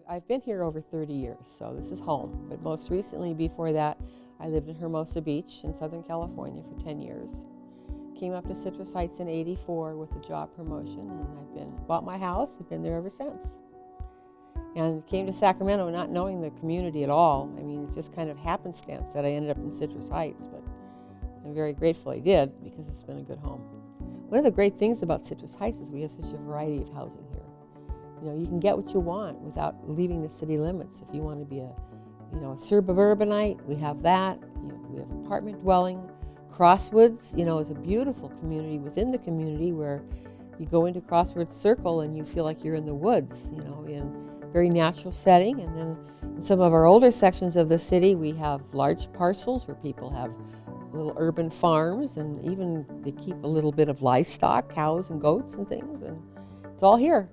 I've been here over 30 years, so this is home. But most recently, before that, I lived in Hermosa Beach in Southern California for 10 years. Came up to Citrus Heights in '84 with a job promotion, and bought my house. I've been there ever since. And came to Sacramento not knowing the community at all. I mean, it's just kind of happenstance that I ended up in Citrus Heights, but I'm very grateful I did because it's been a good home. One of the great things about Citrus Heights is we have such a variety of housing here. You know, you can get what you want without leaving the city limits. If you want to be a suburbanite, we have that. We have apartment dwelling. Crosswoods, is a beautiful community within the community where you go into Crosswoods Circle and you feel like you're in the woods, in a very natural setting. And then in some of our older sections of the city, we have large parcels where people have little urban farms, and even they keep a little bit of livestock, cows and goats and things, and it's all here.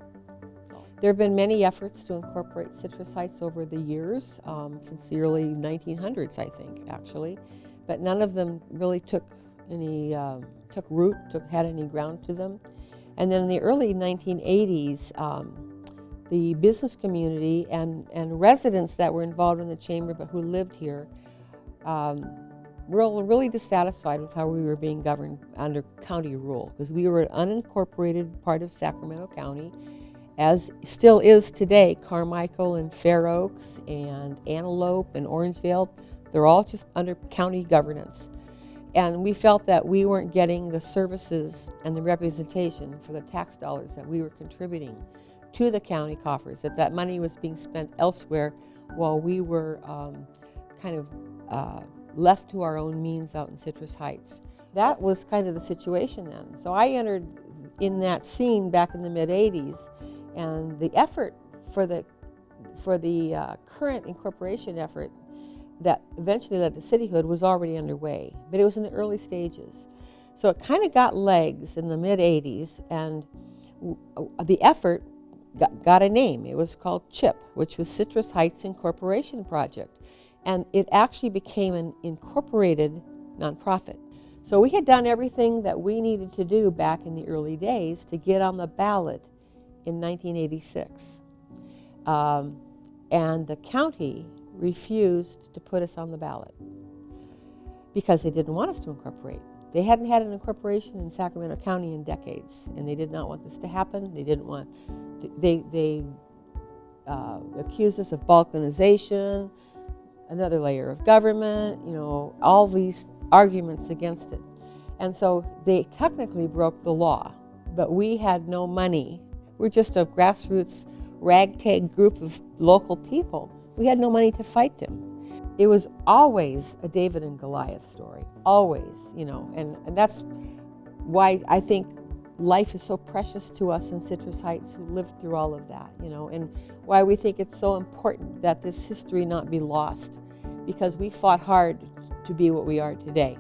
There have been many efforts to incorporate Citrus Heights over the years, since the early 1900s, I think, actually, but none of them really had any ground to them. And then in the early 1980s, the business community and residents that were involved in the chamber but who lived here were really dissatisfied with how we were being governed under county rule, because we were an unincorporated part of Sacramento County, as still is today. Carmichael and Fair Oaks and Antelope and Orangevale, they're all just under county governance. And we felt that we weren't getting the services and the representation for the tax dollars that we were contributing to the county coffers, that money was being spent elsewhere while we were left to our own means out in Citrus Heights. That was kind of the situation then. So I entered in that scene back in the mid-'80s, and the effort for the current incorporation effort that eventually led to cityhood was already underway, but it was in the early stages. So it kind of got legs in the mid-'80s, and the effort got a name. It was called CHIP, which was Citrus Heights Incorporation Project, and it actually became an incorporated nonprofit. So we had done everything that we needed to do back in the early days to get on the ballot in 1986. And the county refused to put us on the ballot because they didn't want us to incorporate. They hadn't had an incorporation in Sacramento County in decades, and they did not want this to happen. They accused us of balkanization, another layer of government, all these arguments against it. And so they technically broke the law, but we had no money. We're just a grassroots ragtag group of local people. We had no money to fight them. It was always a David and Goliath story, always, and that's why I think life is so precious to us in Citrus Heights who lived through all of that, and why we think it's so important that this history not be lost, because we fought hard to be what we are today.